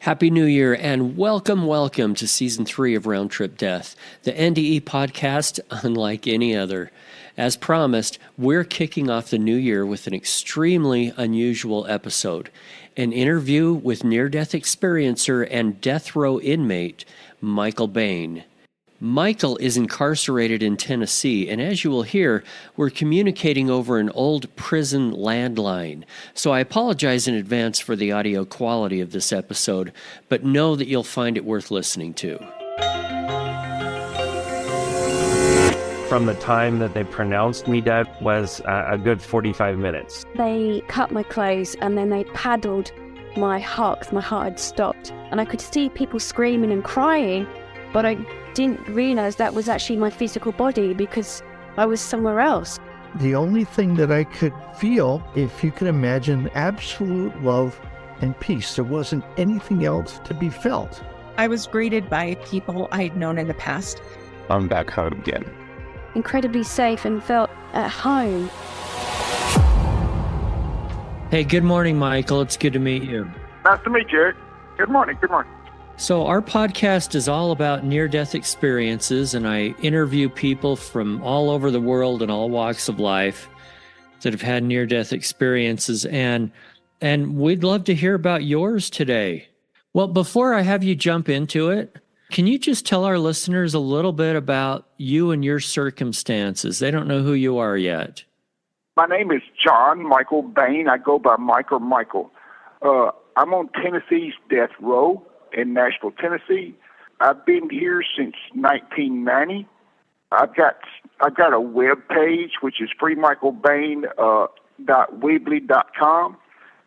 Happy New Year and welcome to Season 3 of Round Trip Death, the NDE podcast unlike any other. As promised, we're kicking off the new year with an extremely unusual episode, an interview with near-death experiencer and death row inmate, Michael Bane. Michael is incarcerated in Tennessee, and as you will hear, we're communicating over an old prison landline. So I apologize in advance for the audio quality of this episode, but know that you'll find it worth listening to. From the time that they pronounced me dead was a good 45 minutes. They cut my clothes and then they paddled my heart because my heart had stopped. And I could see people screaming and crying, but I didn't realize that was actually my physical body because I was somewhere else. The only thing that I could feel, if you can imagine, absolute love and peace. There wasn't anything else to be felt. I was greeted by people I'd known in the past. I'm back home again. Incredibly safe and felt at home. Hey, good morning, Michael. It's good to meet you. Nice to meet you, Eric. Good morning. So our podcast is all about near-death experiences, and I interview people from all over the world and all walks of life that have had near-death experiences, and we'd love to hear about yours today. Well, before I have you jump into it, can you just tell our listeners a little bit about you and your circumstances? They don't know who you are yet. My name is John Michael Bane. I go by Mike or Michael. I'm on Tennessee's death row in Nashville, Tennessee. I've been here since 1990. I've got a web page which is freemichaelbane.weebly.com,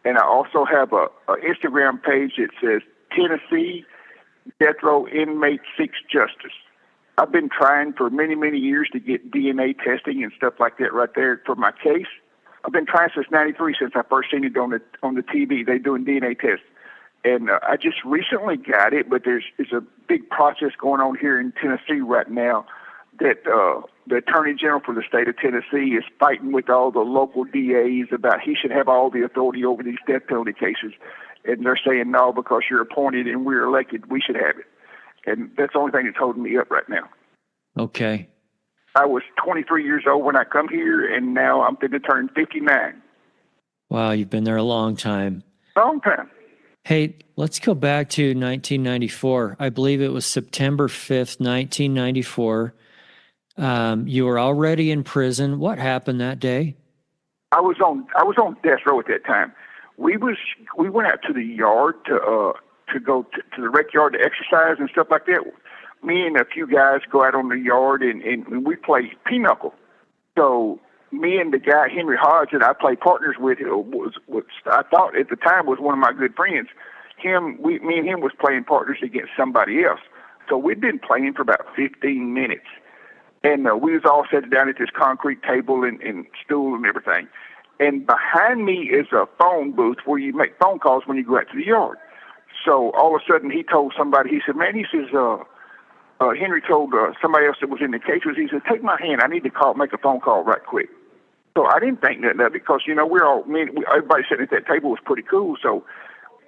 and I also have a Instagram page that says Tennessee Death Row Inmate Seeks Justice. I've been trying for many years to get DNA testing and stuff like that right there for my case. I've been trying since '93, since I first seen it on the TV. They doing DNA tests. And I just recently got it, but there's a big process going on here in Tennessee right now that the Attorney General for the state of Tennessee is fighting with all the local DAs about he should have all the authority over these death penalty cases. And they're saying, no, because you're appointed and we're elected, we should have it. And that's the only thing that's holding me up right now. Okay. I was 23 years old when I come here, and now I'm going to turn 59. Wow, you've been there a long time. Long time. Hey, let's go back to 1994. I believe it was September 5th, 1994. You were already in prison. What happened that day? I was on death row at that time. We went out to the yard to go to the rec yard to exercise and stuff like that. Me and a few guys go out on the yard and we play pinochle. So me and the guy, Henry Hodge, that I play partners with, was I thought at the time was one of my good friends. Me and him was playing partners against somebody else. So we'd been playing for about 15 minutes. And we was all sitting down at this concrete table and stool and everything. And behind me is a phone booth where you make phone calls when you go out to the yard. So all of a sudden he told somebody, he said, Henry told somebody else that was in the case, he said, take my hand, I need to make a phone call right quick. So I didn't think nothing of it because, everybody sitting at that table was pretty cool. So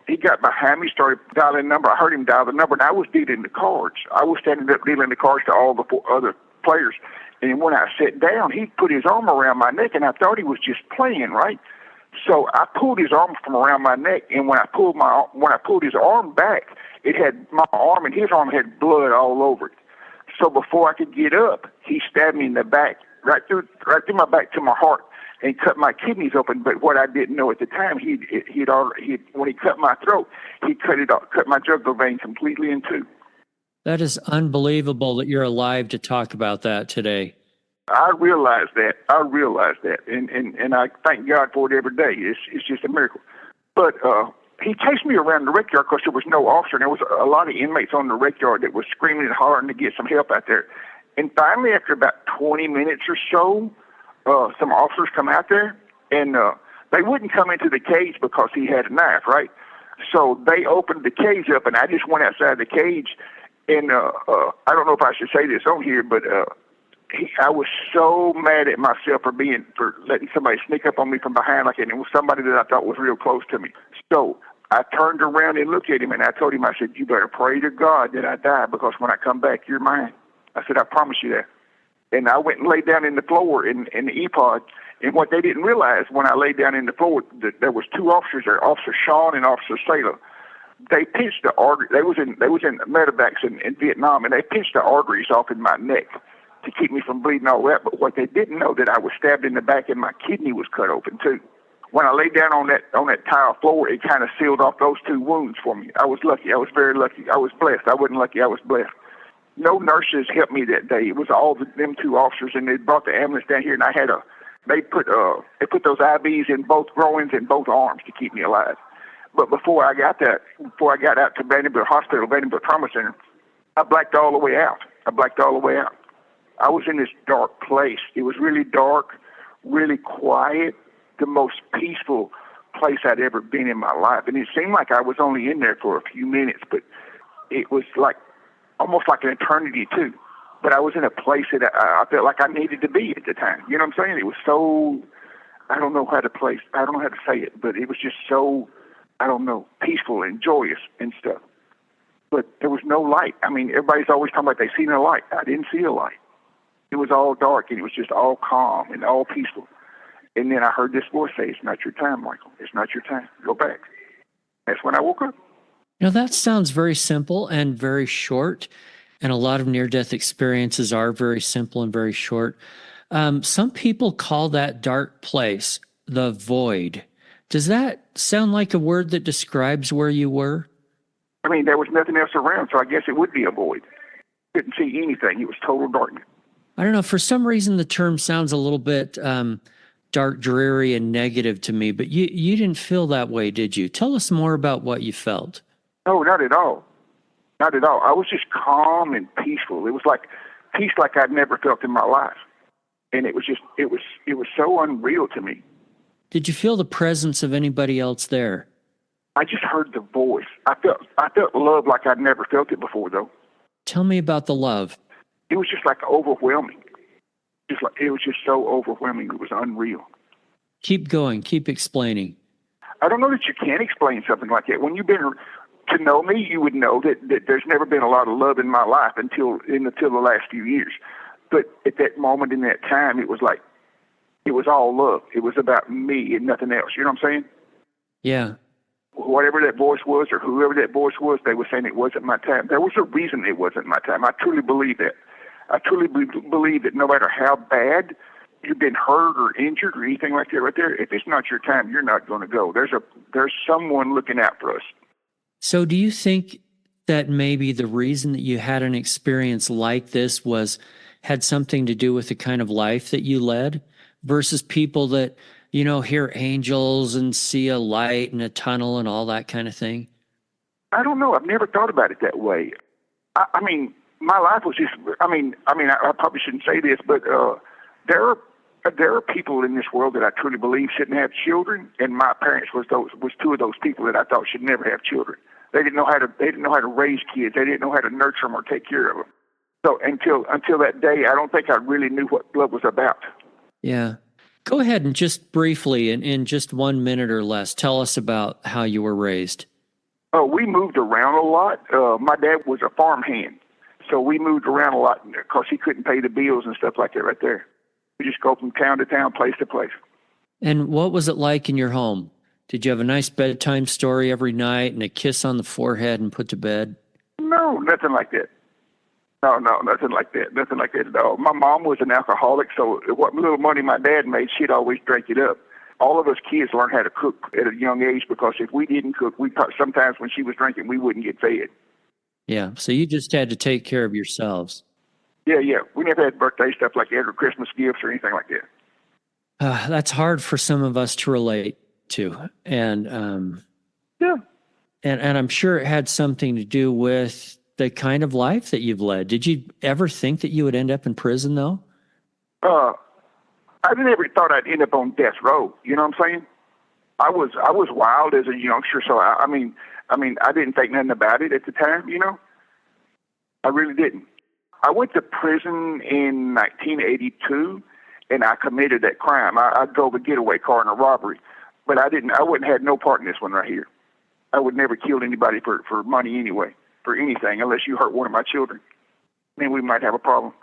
he got behind me, started dialing the number. I heard him dial the number, and I was dealing the cards. I was standing up dealing the cards to all the other players. And when I sat down, he put his arm around my neck, and I thought he was just playing, right? So I pulled his arm from around my neck, and when I pulled his arm back, it had my arm and his arm had blood all over it. So before I could get up, he stabbed me in the back, right through my back to my heart, and cut my kidneys open. But what I didn't know at the time, when he cut my throat, he cut my jugular vein completely in two. That is unbelievable that you're alive to talk about that today. I realize that, and I thank God for it every day. It's just a miracle. But he chased me around the rec yard because there was no officer, and there was a lot of inmates on the rec yard that was screaming and hollering to get some help out there. And finally, after about 20 minutes or so, some officers come out there, and they wouldn't come into the cage because he had a knife, right? So they opened the cage up, and I just went outside the cage, and I don't know if I should say this on here, but I was so mad at myself for letting somebody sneak up on me from behind like that. And it was somebody that I thought was real close to me. So I turned around and looked at him, and I told him, I said, you better pray to God that I die, because when I come back, you're mine. I said, I promise you that. And I went and laid down in the floor in the E-pod, and what they didn't realize when I laid down in the floor, there was two officers there, Officer Shawn and Officer Saylor. They pinched the artery. They was in medevacs in Vietnam, and they pinched the arteries off in my neck to keep me from bleeding all that. But what they didn't know, that I was stabbed in the back and my kidney was cut open too. When I laid down on that tile floor, it kind of sealed off those two wounds for me. I was lucky. I was very lucky. I was blessed. I wasn't lucky. I was blessed. No nurses helped me that day. It was all them two officers, and they brought the ambulance down here, and they put those IVs in both groins and both arms to keep me alive. But before I got out to Vanderbilt Hospital, Vanderbilt Trauma Center, I blacked all the way out. I was in this dark place. It was really dark, really quiet, the most peaceful place I'd ever been in my life. And it seemed like I was only in there for a few minutes, but it was like almost like an eternity too. But I was in a place that I felt like I needed to be at the time. You know what I'm saying? It was so, I don't know how to say it, but it was just so, I don't know, peaceful and joyous and stuff. But there was no light. I mean, everybody's always talking about they seen a light. I didn't see a light. It was all dark, and it was just all calm and all peaceful. And then I heard this voice say, it's not your time, Michael. It's not your time. Go back. That's when I woke up. You know, that sounds very simple and very short. And a lot of near-death experiences are very simple and very short. Some people call that dark place the void. Does that sound like a word that describes where you were? I mean, there was nothing else around, so I guess it would be a void. Couldn't see anything. It was total darkness. I don't know. For some reason, the term sounds a little bit dark, dreary, and negative to me, but you didn't feel that way, did you? Tell us more about what you felt. No, not at all. Not at all. I was just calm and peaceful. It was like peace like I'd never felt in my life. And it was so unreal to me. Did you feel the presence of anybody else there? I just heard the voice. I felt love like I'd never felt it before, though. Tell me about the love. It was just like overwhelming. It was just so overwhelming. It was unreal. Keep going. Keep explaining. I don't know that you can explain something like that. When you've been to know me, you would know that there's never been a lot of love in my life until the last few years. But at that moment in that time, it was like, it was all love. It was about me and nothing else. You know what I'm saying? Yeah. Whatever that voice was or whoever that voice was, they were saying it wasn't my time. There was a reason it wasn't my time. I truly believe that. I truly believe that no matter how bad you've been hurt or injured or anything like that right there, if it's not your time, you're not going to go. There's someone looking out for us. So do you think that maybe the reason that you had an experience like this had something to do with the kind of life that you led versus people that, you know, hear angels and see a light and a tunnel and all that kind of thing? I don't know. I've never thought about it that way. I mean, my life was just, I probably shouldn't say this, but there are people in this world that I truly believe shouldn't have children, and my parents was two of those people that I thought should never have children. They didn't know how to raise kids. They didn't know how to nurture them or take care of them. So until that day, I don't think I really knew what love was about. Yeah. Go ahead and just briefly, in just 1 minute or less, tell us about how you were raised. Oh, we moved around a lot. My dad was a farmhand, so we moved around a lot because he couldn't pay the bills and stuff like that right there. We just go from town to town, place to place. And what was it like in your home? Did you have a nice bedtime story every night and a kiss on the forehead and put to bed? No, nothing like that. No, nothing like that. Nothing like that at all. My mom was an alcoholic, so what little money my dad made, she'd always drink it up. All of us kids learned how to cook at a young age because if we didn't cook, sometimes when she was drinking, we wouldn't get fed. Yeah, so you just had to take care of yourselves. Yeah. We never had birthday stuff like that or Christmas gifts or anything like that. That's hard for some of us to relate to. And yeah. And I'm sure it had something to do with the kind of life that you've led. Did you ever think that you would end up in prison, though? I never thought I'd end up on death row. You know what I'm saying? I was wild as a youngster, so I mean, I didn't think nothing about it at the time. You know, I really didn't. I went to prison in 1982, and I committed that crime. I drove a getaway car in a robbery, but I wouldn't have no part in this one right here. I would never kill anybody for money anyway, for anything, unless you hurt one of my children. Then we might have a problem.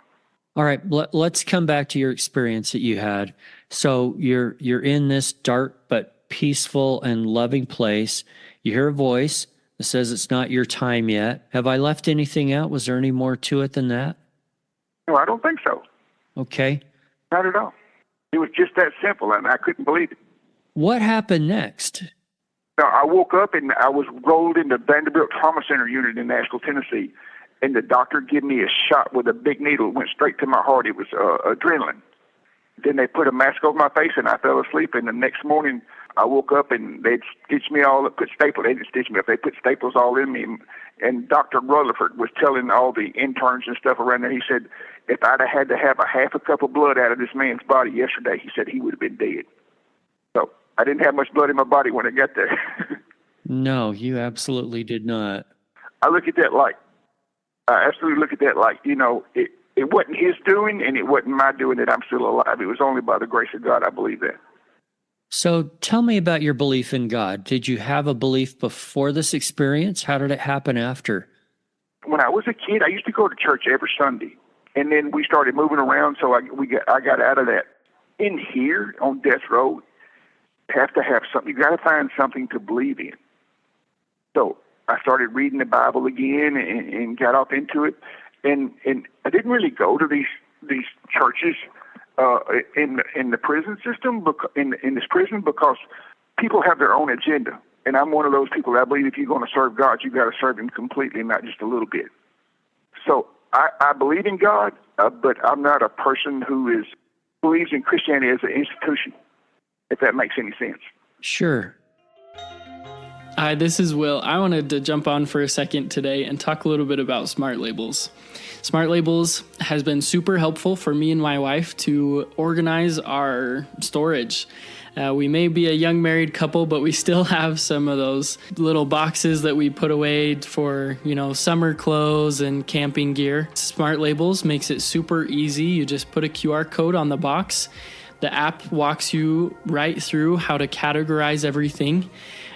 All right, let's come back to your experience that you had. So you're in this dark but peaceful and loving place. You hear a voice that says it's not your time yet. Have I left anything out? Was there any more to it than that? No, I don't think so. Okay. Not at all. It was just that simple, and I couldn't believe it. What happened next? Now, I woke up and I was rolled into Vanderbilt Trauma Center unit in Nashville, Tennessee, and the doctor gave me a shot with a big needle. It went straight to my heart. It was adrenaline. Then they put a mask over my face, and I fell asleep. And the next morning, I woke up, and they'd stitched me all up, put staples. They didn't stitch me up. They put staples all in me. And Dr. Rutherford was telling all the interns and stuff around there, he said, if I'd have had to have a half a cup of blood out of this man's body yesterday, he said he would have been dead. So I didn't have much blood in my body when I got there. No, you absolutely did not. I absolutely look at that like, it wasn't his doing and it wasn't my doing that I'm still alive. It was only by the grace of God, I believe that. So tell me about your belief in God. Did you have a belief before this experience? How did it happen after? When I was a kid, I used to go to church every Sunday. And then we started moving around, so I got out of that. In here, on death row, you have to have something. You got to find something to believe in. So I started reading the Bible again and got off into it. And I didn't really go to these churches in the prison system, in this prison, because people have their own agenda. And I'm one of those people that I believe if you're going to serve God, you got to serve Him completely, not just a little bit. So I believe in God, but I'm not a person who believes in Christianity as an institution, if that makes any sense. Sure. Hi, this is Will. I wanted to jump on for a second today and talk a little bit about Smart Labels. Smart Labels has been super helpful for me and my wife to organize our storage. We may be a young married couple, but we still have some of those little boxes that we put away for, summer clothes and camping gear. Smart Labels makes it super easy. You just put a QR code on the box. The app walks you right through how to categorize everything.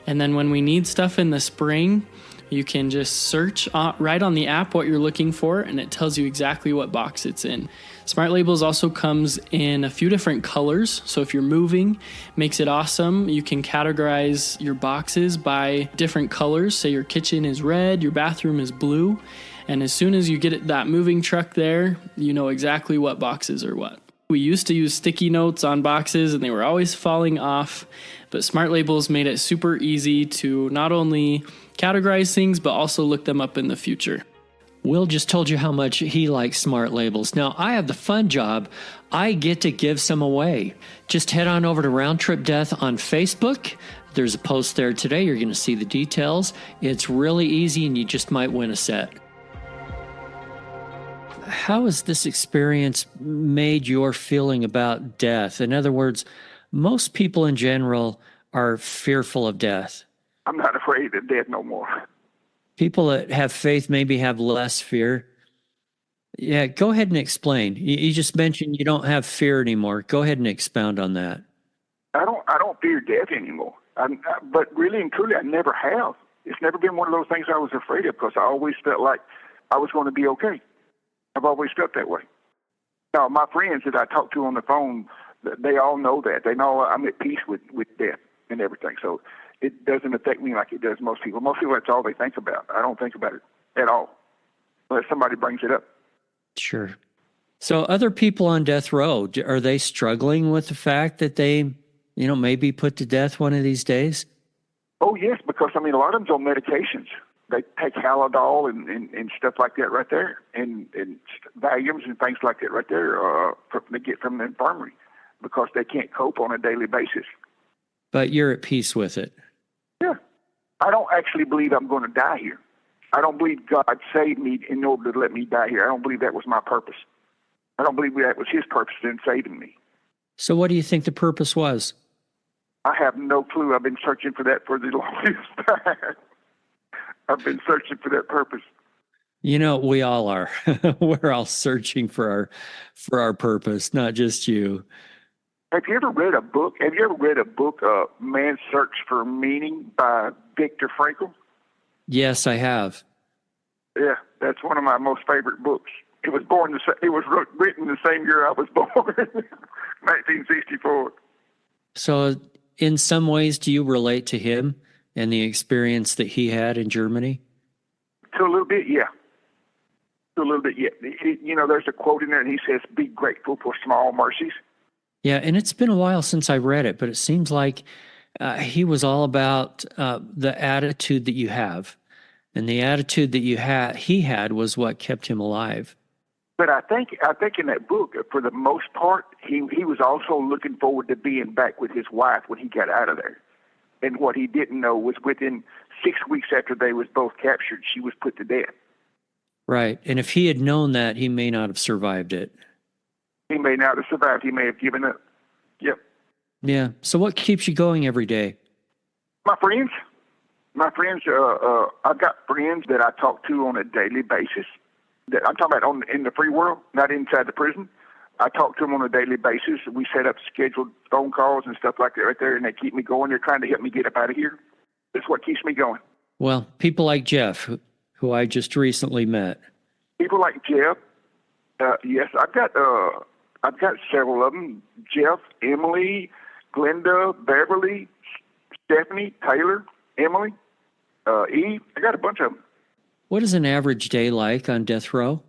And then when we need stuff in the spring, you can just search right on the app what you're looking for, and it tells you exactly what box it's in. Smart Labels also comes in a few different colors. So if you're moving, makes it awesome. You can categorize your boxes by different colors. Say your kitchen is red, your bathroom is blue. And as soon as you get that moving truck there, you know exactly what boxes are what. We used to use sticky notes on boxes and they were always falling off, but Smart Labels made it super easy to not only categorize things, but also look them up in the future. Will just told you how much he likes Smart Labels. Now, I have the fun job. I get to give some away. Just head on over to Round Trip Death on Facebook. There's a post there today. You're going to see the details. It's really easy and you just might win a set. How has this experience made your feeling about death? In other words, most people in general are fearful of death. I'm not afraid of death no more. People that have faith maybe have less fear. Yeah, go ahead and explain. You just mentioned you don't have fear anymore. Go ahead and expound on that. I don't fear death anymore. But really and truly, I never have. It's never been one of those things I was afraid of because I always felt like I was going to be okay. I've always felt that way. Now, my friends that I talk to on the phone, they all know that. They know I'm at peace with death and everything. So it doesn't affect me like it does most people. Most people, that's all they think about. I don't think about it at all unless somebody brings it up. Sure. So other people on death row, are they struggling with the fact that they, may be put to death one of these days? Oh, yes, because, a lot of them's on medications. They take Halidol and stuff like that right there, and Valiums and things like that right there they get from the infirmary because they can't cope on a daily basis. But you're at peace with it. Yeah. I don't actually believe I'm going to die here. I don't believe God saved me in order to let me die here. I don't believe that was my purpose. I don't believe that was His purpose in saving me. So what do you think the purpose was? I have no clue. I've been searching for that for the longest time. I've been searching for that purpose. We all are. We're all searching for our purpose, not just you. Have you ever read a book? Man's Search for Meaning by Viktor Frankl? Yes, I have. Yeah, that's one of my most favorite books. It was written the same year I was born, 1964. So, in some ways, do you relate to him and the experience that he had in Germany? To a little bit, yeah. To a little bit, yeah. There's a quote in there, and he says, "Be grateful for small mercies." Yeah, and it's been a while since I read it, but it seems like he was all about the attitude that you have, and the attitude that he had was what kept him alive. But I think in that book, for the most part, he was also looking forward to being back with his wife when he got out of there. And what he didn't know was within 6 weeks after they was both captured, she was put to death. Right, and if he had known that, he may not have survived it. He may not have survived. He may have given up. Yep. Yeah. So, what keeps you going every day? My friends. I've got friends that I talk to on a daily basis. That I'm talking about in the free world, not inside the prison. I talk to them on a daily basis. We set up scheduled phone calls and stuff like that right there, and they keep me going. They're trying to help me get up out of here. That's what keeps me going. Well, people like Jeff, who I just recently met. People like Jeff. Yes, I've got several of them. Jeff, Emily, Glenda, Beverly, Stephanie, Taylor, Emily, Eve. I got a bunch of them. What is an average day like on death row?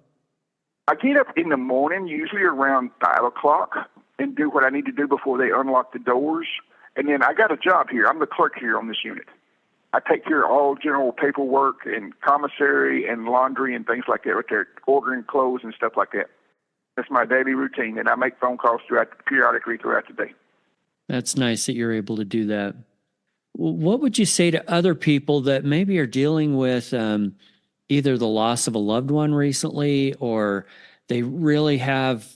I get up in the morning, usually around 5 o'clock, and do what I need to do before they unlock the doors. And then I got a job here. I'm the clerk here on this unit. I take care of all general paperwork and commissary and laundry and things like that right there, ordering clothes and stuff like that. That's my daily routine, and I make phone calls periodically throughout the day. That's nice that you're able to do that. What would you say to other people that maybe are dealing with either the loss of a loved one recently, or they really have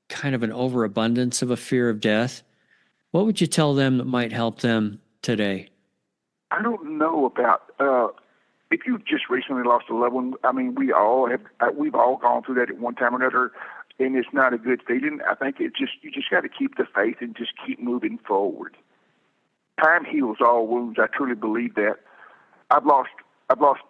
kind of an overabundance of a fear of death? What would you tell them that might help them today? I don't know about if you just recently lost a loved one. I mean, we've all gone through that at one time or another, and it's not a good feeling. I think you just got to keep the faith and just keep moving forward. Time heals all wounds. I truly believe that. I've lost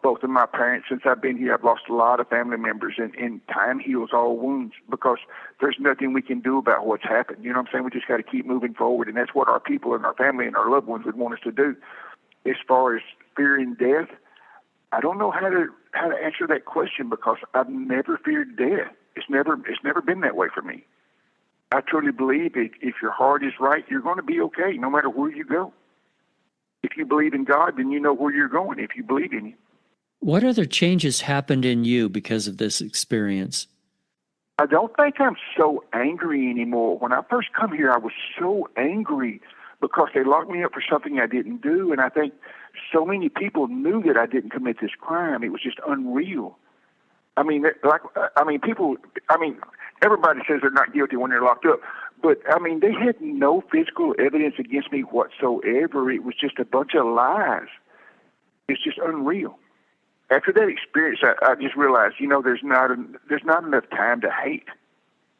both of my parents since I've been here. I've lost a lot of family members, and time heals all wounds because there's nothing we can do about what's happened. You know what I'm saying? We just got to keep moving forward, and that's what our people and our family and our loved ones would want us to do. As far as fearing death, I don't know how to answer that question because I've never feared death. It's never been that way for me. I truly believe if your heart is right, you're going to be okay no matter where you go. If you believe in God, then you know where you're going if you believe in Him. What other changes happened in you because of this experience? I don't think I'm so angry anymore. When I first come here, I was so angry because they locked me up for something I didn't do, and I think so many people knew that I didn't commit this crime. It was just unreal. Everybody says they're not guilty when they're locked up, but they had no physical evidence against me whatsoever. It was just a bunch of lies. It's just unreal. After that experience, I just realized, there's not enough time to hate.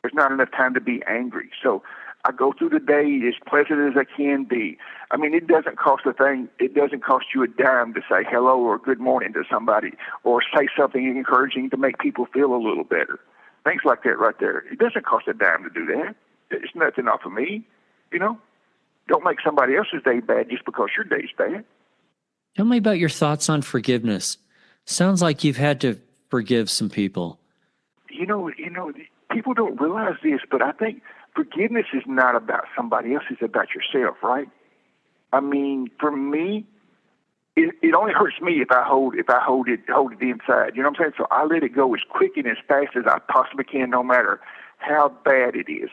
There's not enough time to be angry. So I go through the day as pleasant as I can be. It doesn't cost a thing. It doesn't cost you a dime to say hello or good morning to somebody or say something encouraging to make people feel a little better. Things like that right there. It doesn't cost a dime to do that. It's nothing off of me, Don't make somebody else's day bad just because your day's bad. Tell me about your thoughts on forgiveness. Sounds like you've had to forgive some people. People don't realize this, but I think forgiveness is not about somebody else. It's about yourself, right? For me, it only hurts me if I hold it inside. You know what I'm saying? So I let it go as quick and as fast as I possibly can, no matter how bad it is.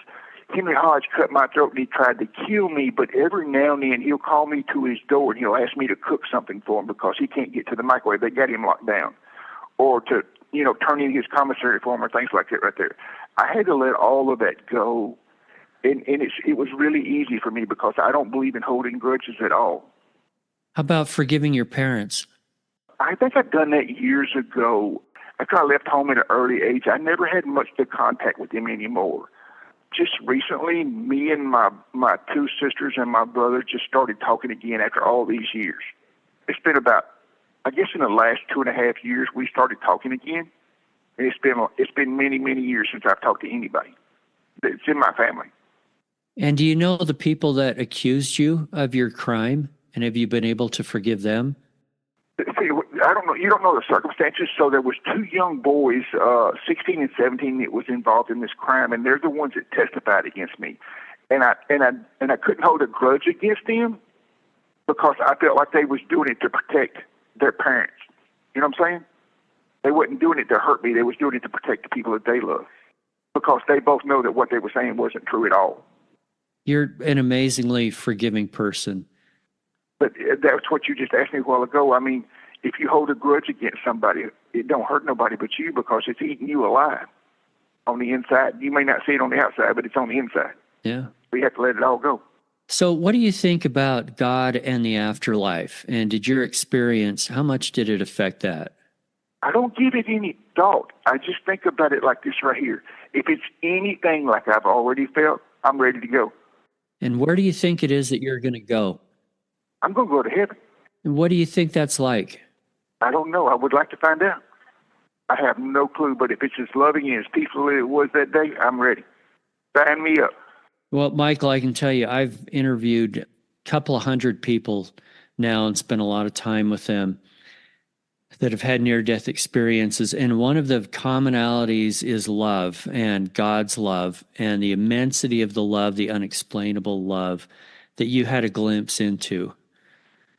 Henry Hodge cut my throat and he tried to kill me, but every now and then he'll call me to his door and he'll ask me to cook something for him because he can't get to the microwave. They got him locked down. Or to, turn in his commissary for him or things like that right there. I had to let all of that go. And it was really easy for me because I don't believe in holding grudges at all. How about forgiving your parents? I think I've done that years ago. After I left home at an early age, I never had much to contact with them anymore. Just recently, me and my two sisters and my brother just started talking again after all these years. it's been about, I guess in the last 2.5 years, we started talking again. And it's been many, many years since I've talked to anybody. It's in my family. And do you know the people that accused you of your crime? And have you been able to forgive them? See, I don't know. You don't know the circumstances. So there was 2 young boys, 16 and 17, that was involved in this crime, and they're the ones that testified against me. And I couldn't hold a grudge against them because I felt like they was doing it to protect their parents. You know what I'm saying? They wasn't doing it to hurt me. They was doing it to protect the people that they love, because they both know that what they were saying wasn't true at all. You're an amazingly forgiving person. But that's what you just asked me a while ago. I mean, if you hold a grudge against somebody, it don't hurt nobody but you, because it's eating you alive on the inside. You may not see it on the outside, but it's on the inside. Yeah. We have to let it all go. So what do you think about God and the afterlife? And did your experience, how much did it affect that? I don't give it any thought. I just think about it like this right here. If it's anything like I've already felt, I'm ready to go. And where do you think it is that you're going to go? I'm going to go to heaven. And what do you think that's like? I don't know. I would like to find out. I have no clue, but if it's as loving and as peaceful as it was that day, I'm ready. Sign me up. Well, Michael, I can tell you, I've interviewed a couple of hundred people now and spent a lot of time with them that have had near-death experiences. And one of the commonalities is love, and God's love, and the immensity of the love, the unexplainable love that you had a glimpse into.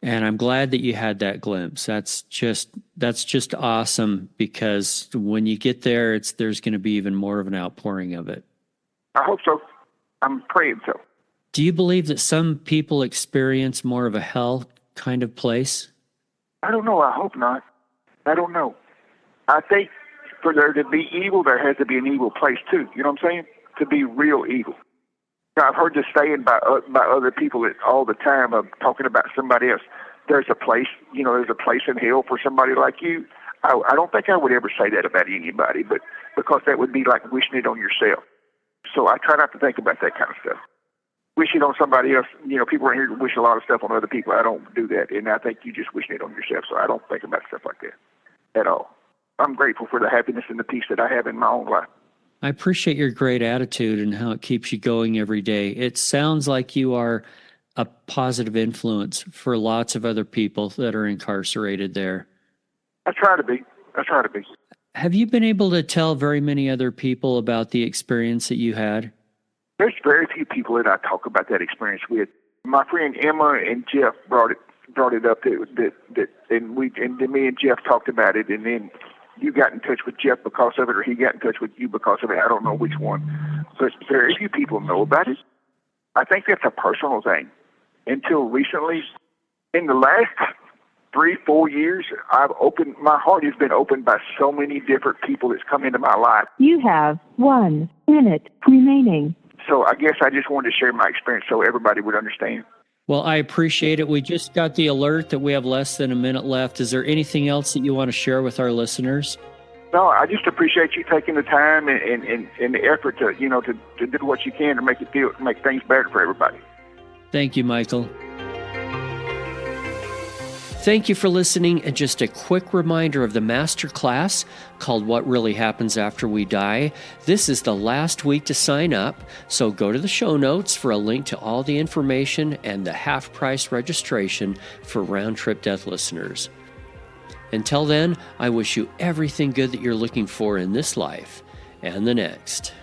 And I'm glad that you had that glimpse. That's just awesome, because when you get there, there's going to be even more of an outpouring of it. I hope so. I'm praying so. Do you believe that some people experience more of a hell kind of place? I don't know. I hope not. I don't know. I think for there to be evil, there has to be an evil place too. You know what I'm saying? To be real evil. Now, I've heard this saying by other people all the time of talking about somebody else. There's a place, there's a place in hell for somebody like you. I don't think I would ever say that about anybody, but because that would be like wishing it on yourself. So I try not to think about that kind of stuff. Wishing on somebody else, people around here wish a lot of stuff on other people. I don't do that, and I think you just wishing it on yourself. So I don't think about stuff like that at all. I'm grateful for the happiness and the peace that I have in my own life. I appreciate your great attitude and how it keeps you going every day. It sounds like you are a positive influence for lots of other people that are incarcerated there. I try to be. Have you been able to tell very many other people about the experience that you had? There's very few people that I talk about that experience with. My friend Emma and Jeff brought it up and me and Jeff talked about it, and then you got in touch with Jeff because of it, or he got in touch with you because of it. I don't know which one. But very few people know about it. I think that's a personal thing. Until recently, in the last 3-4 years, my heart has been opened by so many different people that's come into my life. You have 1 minute remaining. So I guess I just wanted to share my experience so everybody would understand. Well, I appreciate it. We just got the alert that we have less than a minute left. Is there anything else that you want to share with our listeners? No, I just appreciate you taking the time and the effort to do what you can to make things better for everybody. Thank you, Michael. Thank you for listening, and just a quick reminder of the master class called What Really Happens After We Die. This is the last week to sign up, so go to the show notes for a link to all the information and the half-price registration for Round Trip Death listeners. Until then, I wish you everything good that you're looking for in this life and the next.